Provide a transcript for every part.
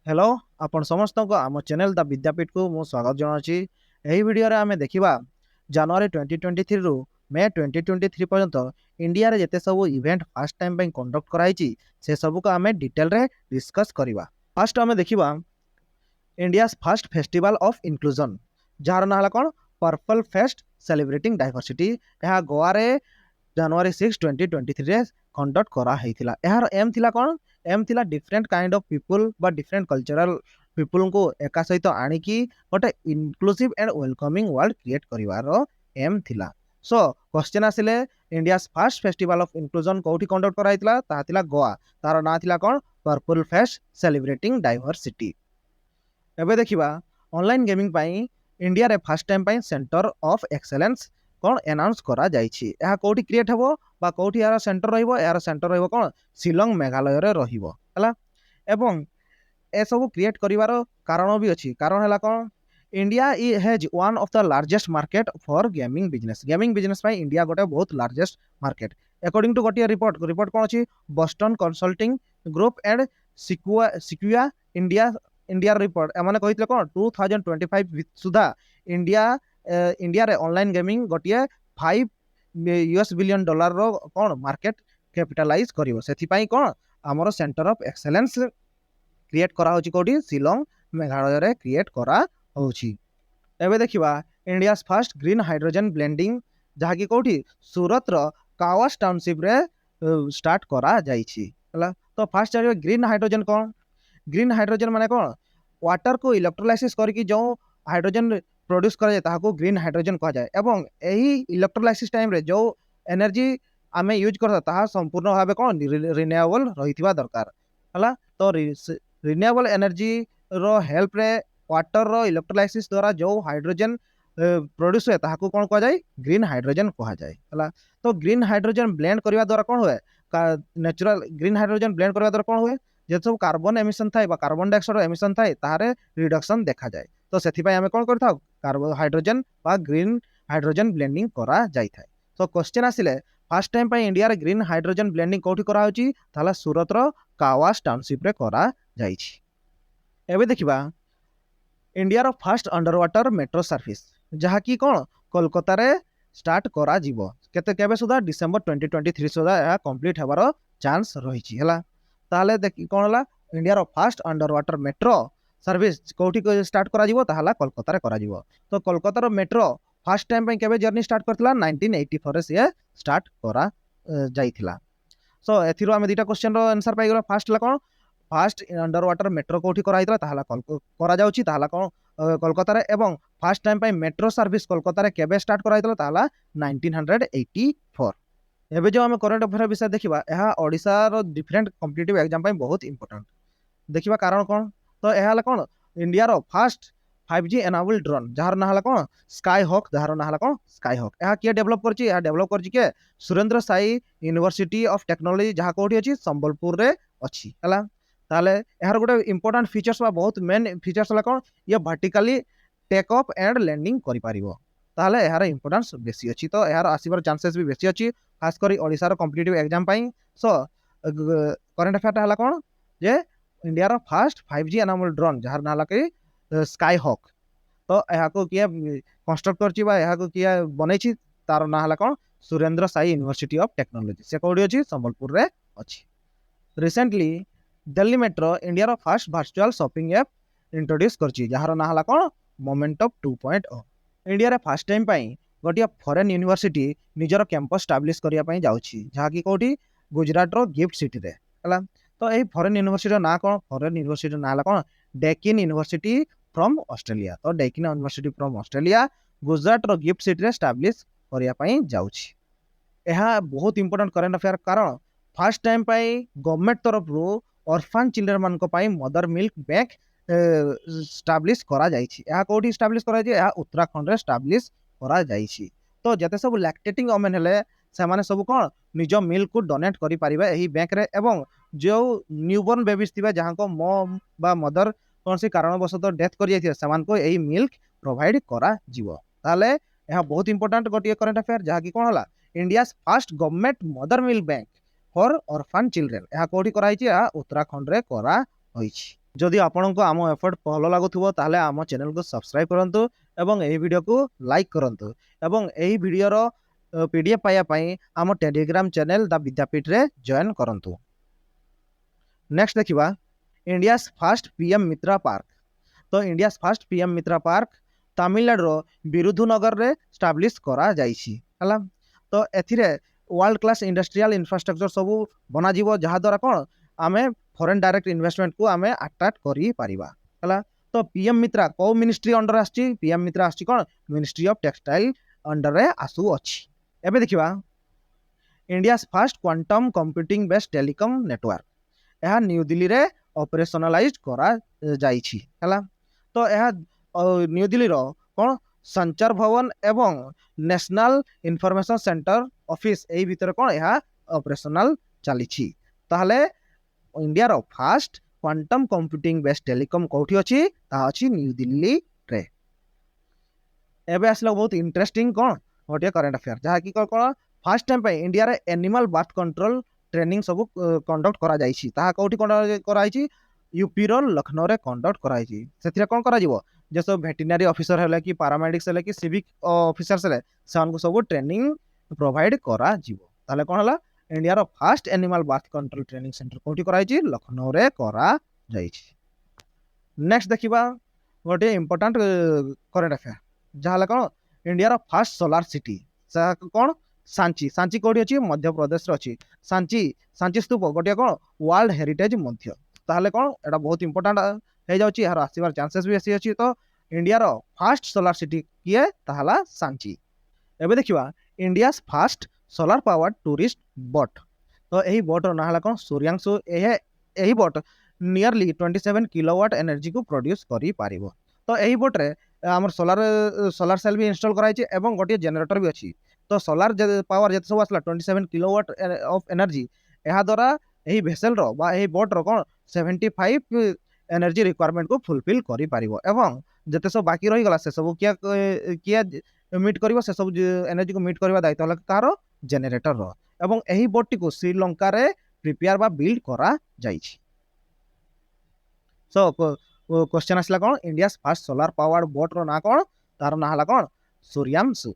Hello आपण समस्त को आम चैनल द विद्यापीठ को मु स्वागत जनाची। एही वीडियो रे आमे देखिबा जनवरी 2023 रु मे 2023 पर्यंत इंडिया रे जेते सब इवेंट फर्स्ट टाइम पे कंडक्ट कराइची से सब को आमे डिटेल रे डिस्कस करिबा। फर्स्ट आमे देखिबा India first festival of inclusion jar ना हला कोन पर्पल फेस्ट सेलिब्रेटिंग डाइवर्सिटी। यह गोवा रे जनवरी 6 2023 रे कंडक्ट करा हेतिला। यार एम थिला कोन एम थिला डिफरेंट काइंड ऑफ पीपल बा डिफरेंट कल्चरल पीपल को एका सहित आनिकी गोटे inclusive and welcoming world create करिवार एम थिला। सो क्वेश्चन आसिले India first festival of inclusion कोठी कंडक्ट करा हेतिला ता थिला गोवा। तार ना थिला कोन पर्पल फेस्ट सेलिब्रेटिंग डाइवर्सिटी। एबे देखिबा ऑनलाइन गेमिंग पाई इंडिया रे फर्स्ट टाइम पाई सेंटर ऑफ एक्सेलेंस कौन अनाउंस करा जाइछि। यह कोठी क्रिएट हबो बा कोठी यार सेंटर रहिबो। यार सेंटर रहिबो कोन शिलोंग मेघालय रे रहिबो हला। एवं ए सब क्रिएट करिवार कारण भी अछि। कारण हला कोन India has one of the largest market for gaming business. Gaming business पाई इंडिया गोटे बहुत लार्जेस्ट मार्केट अकॉर्डिंग टू गोटे रिपोर्ट कोन अछि Boston Consulting Group and Sequoia India India report एमाने कहितले कोन 2025 सुधा इंडिया इंडिया रे ऑनलाइन गेमिंग गोटे 5 यूएस बिलियन डॉलर रो कोन मार्केट कैपिटलाइज करिवो। सेथि पई कोन हमर सेंटर ऑफ एक्सेलेंस क्रिएट करा होची कोठी शिलोंग मेघालय रे क्रिएट करा होची। एबे देखिबा India first green hydrogen blending जहा की कोठी सूरत रो कावास टाउनशिप रे स्टार्ट करा जाईची हला। तो फर्स्ट जानिबा ग्रीन हाइड्रोजन कोन। ग्रीन हाइड्रोजन माने कोन वाटर को इलेक्ट्रोलाइसिस करके जो हाइड्रोजन प्रोड्यूस करा जाए ताको ग्रीन हाइड्रोजन कहा जाए। एवं यही इलेक्ट्रोलाइसिस टाइम रे जो एनर्जी आमे यूज करता ताहा संपूर्ण भाबे कोन रिन्यूएबल रहिथिबा दरकार हला। तो रिन्यूएबल एनर्जी रो हेल्प रे वाटर रो इलेक्ट्रोलाइसिस द्वारा जो हाइड्रोजन प्रोड्यूस हुए ताहाको कोन कहा जाए ग्रीन हाइड्रोजन कहा जाए हला। तो ग्रीन हाइड्रोजन ब्लेंड करबा द्वारा कोन हुए नेचुरल ग्रीन हाइड्रोजन ब्लेंड करबा द्वारा कोन हुए जे सब कार्बन एमिशन थाए बा कार्बन डाइऑक्साइड एमिशन थाए तारे रिडक्शन देखा जाए। तो सेथि पई हमें कोन करथाउ कार्बन हाइड्रोजन बा ग्रीन हाइड्रोजन ब्लेंडिंग करा जाय थाए। तो क्वेश्चन आसिले फर्स्ट टाइम पई इंडिया रे ग्रीन हाइड्रोजन ब्लेंडिंग कोठी करा होची ताला सूरत रो कावास टाउनशिप रे करा जाईछि। एबे देखिबा इंडिया रो first under water metro service जहा की कोन कोलकाता रे स्टार्ट करा जीवो केते केबे सुधा डिसेंबर 2023 सुधा या कंप्लीट हेबार चांस रहिछि हला। ताले देखि कोन हला इंडिया रो first under water metro service कोठी को स्टार्ट करा जीवो ताहला कोलकाता रे करा जीवो। तो कोलकाता रो मेट्रो फर्स्ट टाइम पे केबे जर्नी स्टार्ट करथिला 1984 रे से स्टार्ट करा जाइथिला। सो एथिरो हम दुटा क्वेश्चन रो आंसर पाइ गेलो। फर्स्ट ला कोन फर्स्ट अंडर वाटर मेट्रो कोठी करा हितला ताहला करा जाउची ताहला कोन कोलकाता रे। एवं फर्स्ट टाइम पे मेट्रो सर्विस कोलकाता रे केबे स्टार्ट करा हितला ताहला 1984। एबे जो हम करंट अफेयर विषय देखिबा यह ओडिसा रो डिफरेंट कॉम्पिटिटिव एग्जाम पाई बहुत इंपोर्टेंट देखिबा। कारण कोन तो यह हला कोन इंडिया रो फर्स्ट 5G एनेबल ड्रोन जहार ना हला कोन स्काईहॉक जहार ना हला कोन स्काईहॉक। यह के डेवलप करची यह डेवलप करची के Surendra Sai university of technology जहा कोठी अछि संबलपुर रे अछि हला। ताले यार गोटे इंपोर्टेंट फीचर्स बा बहुत मेन फीचर्स हला कोन ये vertically take off and landing करि पारिबो ताले यार इंपोर्टेंस बेसी अछि। तो यार आसीबार चांसेस भी बेसी अछि खास करी ओडिसा रो कॉम्पिटिटिव एग्जाम पाई। सो करंट अफेयर हला कोन जे इंडिया रो फर्स्ट 5G एनेबल ड्रोन जहार नाला के स्काईहॉक। तो यहा को किया कंस्ट्रक्ट करची बा यहा को किया बनेछि तार ना हला कोन Surendra Sai university of technology से कोडी अछि संबलपुर रे अछि। रिसेंटली दिल्ली मेट्रो इंडिया रो first virtual shopping app introduce करची जहार ना हला कोन मोमेंट ऑफ 2.0। इंडिया रे फर्स्ट टाइम पाई गोटिया फॉरेन यूनिवर्सिटी निजर कैंपस स्टैब्लिश करिया पई जाउछि जहा की कोठी गुजरात रो गिफ्ट सिटी रे हला। तो एही फॉरेन यूनिवर्सिटी ना कोन फॉरेन यूनिवर्सिटी ना हला कोन डेकिन यूनिवर्सिटी फ्रॉम ऑस्ट्रेलिया। तो Deakin university from Australia Gujarat रो गिफ्ट सिटी रे स्टैब्लिश करिया पई जाउछि। यह बहुत इंपोर्टेंट करंट अफेयर कारण फर्स्ट टाइम पाई गवर्नमेंट तरफ रो ऑर्फन चिल्ड्रन मान को पाई मदर मिल्क बैंक स्टैब्लिश करा जाइछि। यह कोठी स्टैब्लिश करा जाय यह उत्तराखंड रे स्टैब्लिश करा जाइछि। तो जते सब लैक्टेटिंग वुमेन हेले से माने सब कोन निज मिल्क को डोनेट करि परिबे एही बैंक रे। एवं जो न्यूबॉर्न बेबीज थिबे जहां को मॉम बा मदर कोन से कारणवशत डेथ कर जाइथिबे समान को एही मिल्क प्रोवाइड करा जीवो। ताले यह बहुत इंपोर्टेंट गोटे करंट अफेयर जहा की कोन हला India first government mother milk bank for orphan children. यह कोठी करा हिछि यह उत्तराखंड रे करा होइछि। जदि आपनको आम एफर्ट भल लगुव ताले आम चैनल को सब्सक्राइब करंतु एवं एही वीडियो को लाइक करंतु एवं एही वीडियोर पीडीएफ पाइबा आम टेलीग्राम चैनल द विद्यापीठ रे जॉइन करंतु। नेक्स्ट देखिबा इंडिया फर्स्ट पीएम मित्रा पार्क। तो इंडिया फर्स्ट पीएम मित्रा पार्क तमिलनाडु विरुधुनगर रे स्टाब्लिश करा जाइछि हला। तो एथिरे वर्ल्ड क्लास इंडस्ट्रियल इंफ्रास्ट्रक्चर सब बना जीवो जहा द्वारा कोन आमे फॉरेन डायरेक्ट इन्वेस्टमेंट को आमे अट्रैक्ट करि परिबा हला। तो पीएम मित्रा को मिनिस्ट्री अंडर आछि पीएम मित्रा आछि कोन मिनिस्ट्री ऑफ टेक्सटाइल अंडर रे आसु अछि। एबे देखिबा India first quantum computing based telecom network यह न्यू दिल्ली रे ऑपरेशनलाइज करा जाइछि हला। तो यह न्यू दिल्ली रो कोन संचार भवन एवं नेशनल इनफॉरमेशन सेंटर ऑफिस एही भीतर कोन यह ऑपरेशनल चलीछि। ताहले इंडिया रो first quantum computing based telecom कोठी अछि ता अछि न्यू दिल्ली रे। एबे आसलो बहुत इंटरेस्टिंग कोन गोटे करंट अफेयर जहा कि कोन फर्स्ट टाइम पे इंडिया रे एनिमल बर्थ कंट्रोल ट्रेनिंग सब कंडक्ट करा जाइछि ताहा कोठी कराइछि यूपी रो लखनऊ रे कंडक्ट कराइछि। सेथिरे कोन करा जिवो जे सब वेटरनरी ऑफिसर हले कि पैरामेडिक्स हले कि सिविक ऑफिसर्स हले सान को सब ट्रेनिंग प्रोवाइड करा जिवो। ताले कोन हला इंडिया रो first animal birth control training centre कोठी कराइछि लखनऊ रे करा जाइछि। नेक्स्ट देखिबा गोटे इंपोर्टेंट करंट अफेयर जहा कोन इंडिया रो फर्स्ट सोलार सिटी कोन सांची। सांची कोठी अछि मध्य प्रदेश रो अछि सांची। सांची स्तूप गोटे कोन वर्ल्ड हेरिटेज मध्य ताहले कोन एटा बहुत इंपोर्टेंट हे जाउछि यार आसीबार चांसेस भी अछि अछि। तो इंडिया रो फर्स्ट सोलार सिटी किए ताहला सांची। एबे देखिबा India first solar powered tourist boat. तो एही बोट रो नाहला कोन सूर्यांशु एही बोट नियरली 27 किलोवाट एनर्जी को प्रोड्यूस करि पारिबो। तो एही बोट रे हमर सोलार सेल भी इंस्टॉल कराइछि एवं गोटे जनरेटर भी अछि। तो सोलार पावर जते सब आसला 27 किलोवाट ऑफ एनर्जी एहा द्वारा एही भेसल रो बा एही बोट रो कोन 75 एनर्जी रिक्वायरमेंट को फुलफिल करि पारिबो एवं जते सब बाकी रहि गला से सब किया मीट करिवो से सब एनर्जी को मीट करबा दायित्व हला तारो जनरेटर रो एवं एही बोट टी को श्रीलंका रे प्रिपेयर बा बिल्ड करा जाइछि। सो क्वेश्चन आसला कोन India first solar powered boat रो ना कोन तार ना हला कोन सूर्यांशु।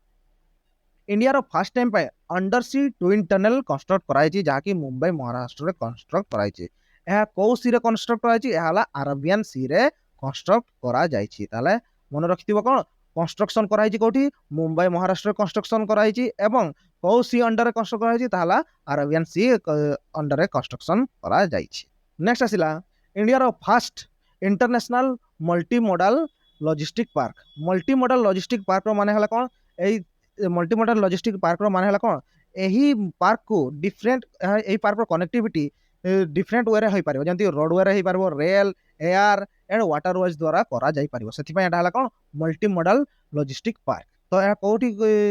इंडिया रो फर्स्ट टाइम पे under sea twin tunnel construct कराइछि जहा कि मुंबई महाराष्ट्र रे कंस्ट्रक्ट कराइछि। एहा को सी रे कंस्ट्रक्ट कराइछि एहा हला अरेबियन सी रे कंस्ट्रक्ट करा जाइछि। ताले मन रखिथिबो कोन कंस्ट्रक्शन कराइछि कोठी मुंबई महाराष्ट्र रे कंस्ट्रक्शन कराइछि एवं को सी अंडर रे कंस्ट्रक्ट कराइछि ताहला अरेबियन सी अंडर रे कंस्ट्रक्शन करा जाइछि। नेक्स्ट आसिला इंडिया रो first international multi modal logistic park. Multi modal logistic park रो माने हला कोन एई मल्टी मॉडल लॉजिस्टिक पार्क रो माने हला कोन एही पार्क को डिफरेंट एही पार्क रो कनेक्टिविटी डिफरेंट वे रे होई पारिबो जंती रोड वे रे होई पारिबो rail air and water ways द्वारा करा जाई पारिबो। सेति पय एटा हला कोन मल्टी मॉडल लॉजिस्टिक पार्क। तो एहा कोठी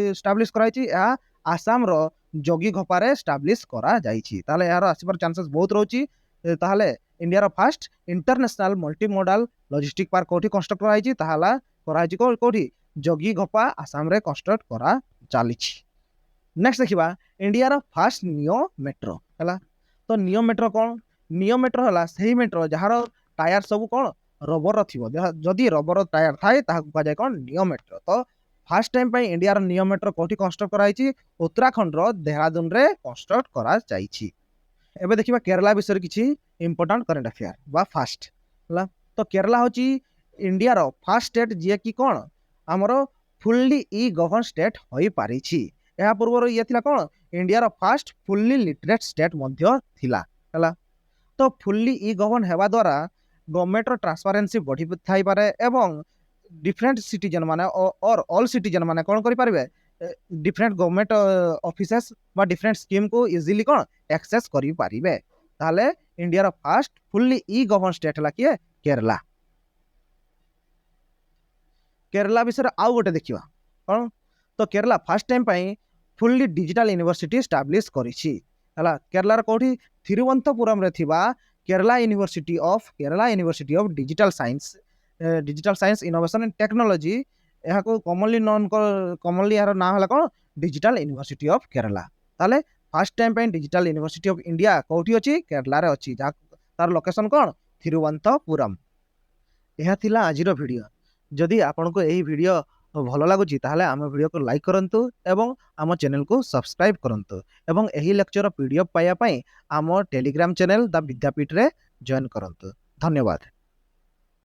एस्टैब्लिश कराइछि एहा आसाम रो जोगी घोपा रे एस्टैब्लिश करा जाइछि। ताले यार आसीबार चांसेस बहुत रहउछि। ताहले इंडिया रो first international multi modal logistic park कोठी कंस्ट्रक्ट कराइछि ताहला कराइछि कोठी जोगी घोपा आसाम रे कंस्ट्रक्ट करा चालिछि। नेक्स्ट देखिबा इंडिया रो फर्स्ट नियो मेट्रो हला। तो नियो मेट्रो कोन नियो मेट्रो हला सही मेट्रो जहार टायर सब कोन रबर थिबो जदी रबर टायर थाए ताहा को जाय कोन नियो मेट्रो। तो फर्स्ट टाइम पे इंडिया रो नियो मेट्रो कोठी कंस्ट्रक्ट कराइछि उत्तराखंड रो देहरादून रे कंस्ट्रक्ट करा जाइछि। एबे देखिबा केरला विषय किछि इंपोर्टेंट करंट अफेयर बा फर्स्ट हला। तो केरला होची इंडिया रो फर्स्ट स्टेट जे कि कोन हमरो फुल्ली ई गवर्न स्टेट होई पारिछि। एहा पूर्व ये थिला कोन इंडिया रो फर्स्ट फुल्ली लिटरेट स्टेट मध्य थिला हला। तो फुल्ली ई गवर्न हेबा द्वारा गवर्नमेंट रो ट्रांसपेरेंसी बढ़ी थाई पारे एवं डिफरेंट सिटीजन माने और ऑल सिटीजन माने कोन करि पारबे डिफरेंट गवर्नमेंट ऑफिसेस बा डिफरेंट स्कीम को इजीली कोन एक्सेस करि पारिबे। ताले इंडिया रो फर्स्ट फुल्ली ई गवर्न स्टेट हला कि केरला। केरला विषय आउ गोटे देखिबा कोन तो केरला फर्स्ट टाइम पई फुल्ली डिजिटल यूनिवर्सिटी एस्टैब्लिश करिछि हला। केरला रो कोठी थिरुवनंतपुरम रे थिबा Kerala university of digital science innovation and technology एहा को कॉमनली यार नाम हला कोन डिजिटल यूनिवर्सिटी ऑफ केरला। ताले फर्स्ट टाइम पे डिजिटल यूनिवर्सिटी ऑफ इंडिया कोठी अछि केरला रे अछि तार लोकेशन कोन थिरुवनंतपुरम। यह थिला आजिर वीडियो। जदि आपनको यही वीडियो भल लगुच ताहले आम वीडियो को लाइक करंतु एवं आम चैनल को सब्सक्राइब करंतु एवं यही लेक्चर पीडीएफ पाया पई आम टेलीग्राम चैनल द विद्यापीठ रे जॉइन करंतु। धन्यवाद।